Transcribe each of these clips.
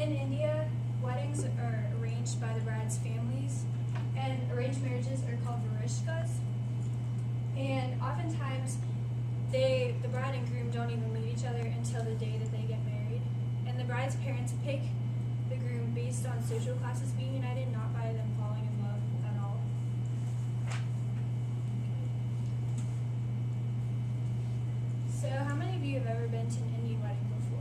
In India, weddings are arranged by the bride's families, and arranged marriages are called varishkas. And oftentimes, the bride and groom don't even meet each other until the day that they get married. And the bride's parents pick the groom based on social classes being united, not by them falling in love at all. So, how many of you have ever been to an Indian wedding before?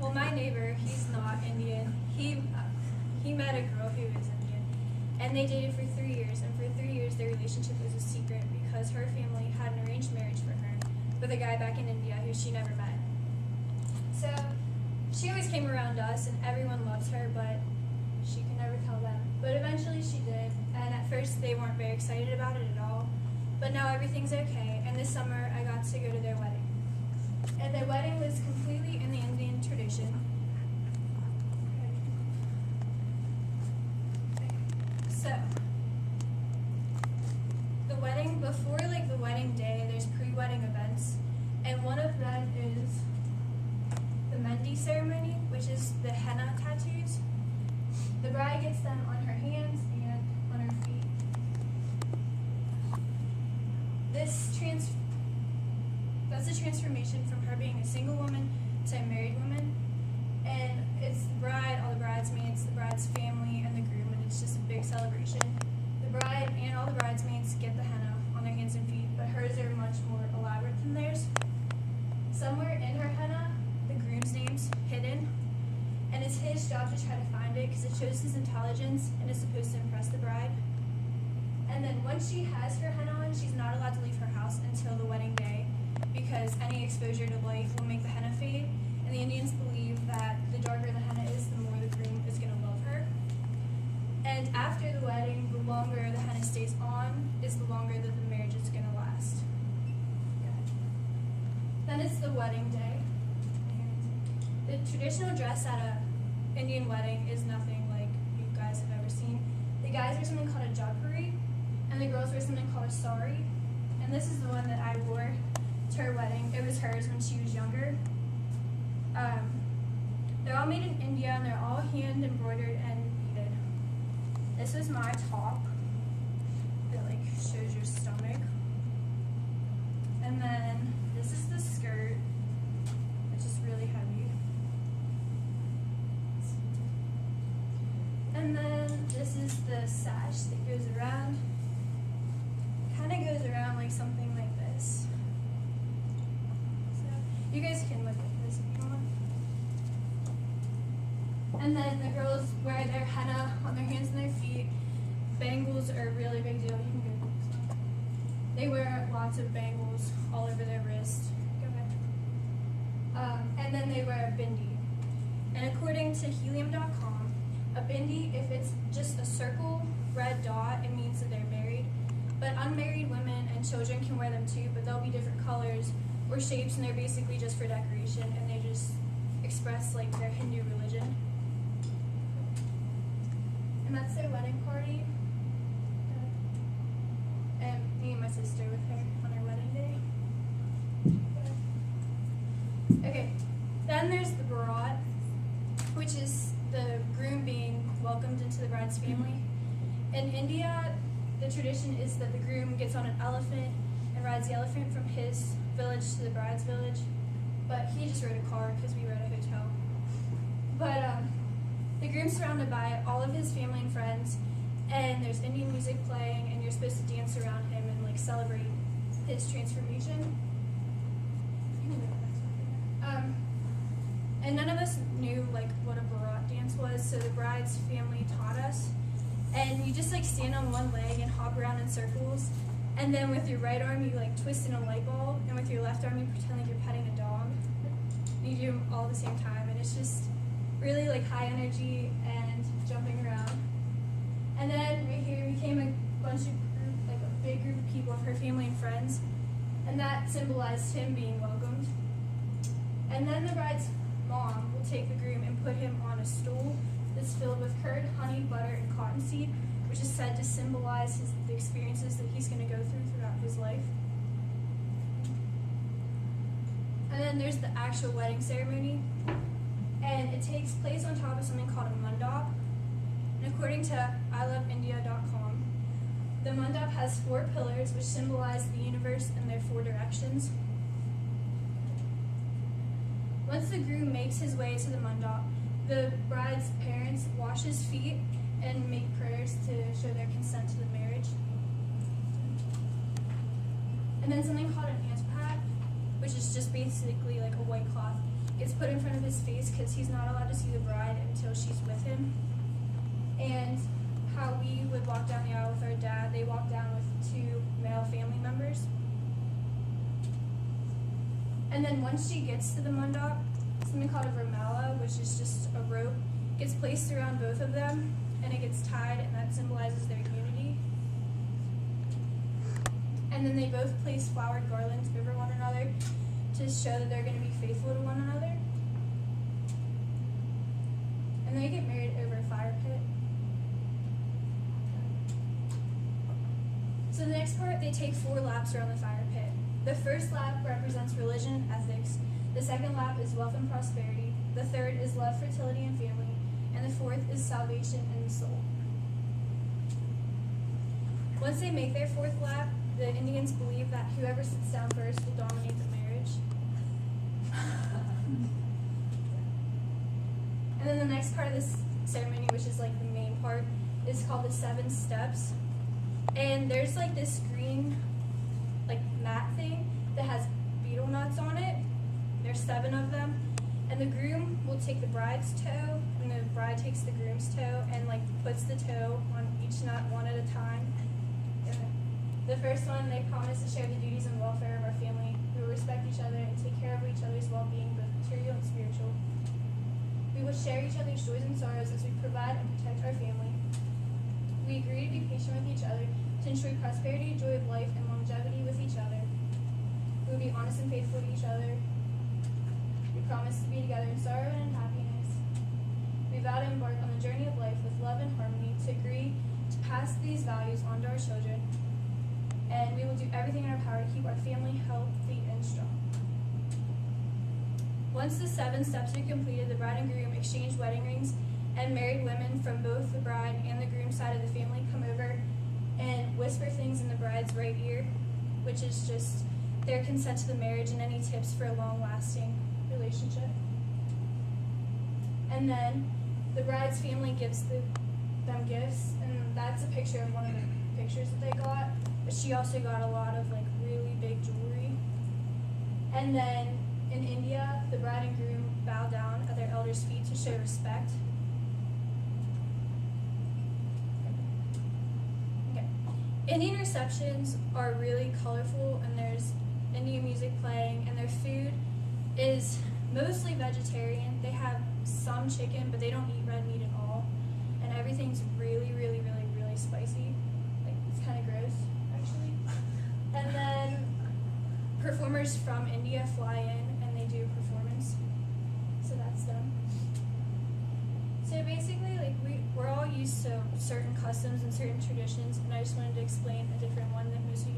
Well, my neighbor, he's not Indian. He met a girl who is Indian, and they dated for 3 years. And for 3 years, their relationship was a secret because her family had an arranged marriage for her with a guy back in India who she never met. So she always came around us, and everyone loves her, but she could never tell them. But eventually, she did. And at first, they weren't very excited about it at all. But now everything's okay. And this summer, I got to go to their wedding. And their wedding was completely in the Indian tradition. So, the wedding, before the wedding day, there's pre-wedding events. And one of them is the Mehndi ceremony, which is the henna tattoos. The bride gets them on her hands and on her feet. That's a transformation from her being a single woman to a married woman. And it's the bride, all the bridesmaids, the bride's family, and the groom, and it's just a big celebration. The bride and all the bridesmaids get the henna on their hands and feet, but hers are much more elaborate than theirs. Somewhere in her henna, the groom's name's hidden, and it's his job to try to find it because it shows his intelligence and is supposed to impress the bride. And then once she has her henna on, she's not allowed to leave her house until the wedding day because any exposure to light will make the henna fade. And the Indians believe that the darker the henna is, the more the groom is going to love her. And after the wedding, the longer the henna stays on is the longer that the marriage is going to last. Then it's the wedding day. And the traditional dress at an Indian wedding is nothing like you guys have ever seen. The guys wear something called a jodhpuri, and the girls wear something called a sari. And this is the one that I wore to her wedding. It was hers when she was younger. They're all made in India, and they're all hand embroidered and beaded. This was my top. It shows your stomach. And then this is the skirt, which is really heavy. And then this is the sash that goes around. Kind of goes around like something like this. So you guys can look at this if you want. And then the girls wear their henna on their hands and their feet. Bangles are a really big deal. You can go to this one. They wear lots of bangles all over their wrist. Go ahead. And then they wear a bindi. And according to helium.com, a bindi, if it's just a circle, red dot, it means that they're married. But unmarried women and children can wear them too, but they'll be different colors or shapes, and they're basically just for decoration, and they just express their Hindu religion. And that's their wedding party. And me and my sister with her on our wedding day. Okay, then there's the barat, which is the groom being welcomed into the bride's family. In India, the tradition is that the groom gets on an elephant and rides the elephant from his village to the bride's village. But he just rode a car because we were at a hotel. But the groom's surrounded by all of his family and friends, and there's Indian music playing, and you're supposed to dance around him and celebrate his transformation. And none of us knew what a barat dance was, so the bride's family taught us. And you just stand on one leg and hop around in circles, and then with your right arm you twist in a light bulb, and with your left arm you pretend like you're petting a dog. And you do them all at the same time, and it's just really high energy and jumping around. And then right here we came a bunch of a big group of people of her family and friends, and that symbolized him being welcomed. And then the bride's mom will take the groom and put him on a stool that's filled with curd, honey, butter, and cottonseed, which is said to symbolize the experiences that he's going to go through throughout his life. And then there's the actual wedding ceremony, and it takes place on top of something called a mandap. And according to iloveindia.com, the mandap has 4 pillars which symbolize the universe and their 4 directions. Once the groom makes his way to the mandap, the bride's parents wash his feet and make prayers to show their consent to the marriage. And then something called an antipad, which is just basically like a white cloth, gets put in front of his face because he's not allowed to see the bride until she's with him. And how we would walk down the aisle with our dad, they walk down with 2 male family members. And then once she gets to the mandap, something called a vermala, which is just a rope, gets placed around both of them, and it gets tied, and that symbolizes their unity. And then they both place flowered garlands over one another to show that they're going to be faithful to one another. And they get married over a fire pit. So the next part, they take 4 laps around the fire pit. The first lap represents religion and ethics. The second lap is wealth and prosperity. The third is love, fertility, and family. And the fourth is salvation and the soul. Once they make their 4th lap, the Indians believe that whoever sits down first will dominate the marriage. And then the next part of this ceremony, which is like the main part, is called the 7 steps. And there's like this green like mat thing that has betel nuts on it. There's 7 of them. And the groom will take the bride's toe, and the bride takes the groom's toe and like puts the toe on each nut one at a time. The first one, they promise to share the duties and welfare of our family. We will respect each other and take care of each other's well-being, both material and spiritual. We will share each other's joys and sorrows as we provide and protect our family. We agree to be patient with each other to ensure prosperity, joy of life, and longevity with each other. We will be honest and faithful to each other. We promise to be together in sorrow and in happiness. We vow to embark on the journey of life with love and harmony, to agree to pass these values on to our children. And we will do everything in our power to keep our family healthy and strong. Once the 7 steps are completed, the bride and groom exchange wedding rings, and married women from both the bride and the groom side of the family come over and whisper things in the bride's right ear, which is just their consent to the marriage and any tips for a long-lasting relationship. And then the bride's family gives them gifts, and that's a picture of one of the pictures that they got. But she also got a lot of like really big jewelry. And then in India, the bride and groom bow down at their elders' feet to show respect. Okay. Indian receptions are really colorful, and there's Indian music playing, and their food is mostly vegetarian. They have some chicken, but they don't eat red meat at all. And everything's really, really, really, really spicy. Like, it's kind of gross, actually. And then performers from India fly in and they do a performance. So that's them. So basically, like, we're all used to certain customs and certain traditions, and I just wanted to explain a different one that most people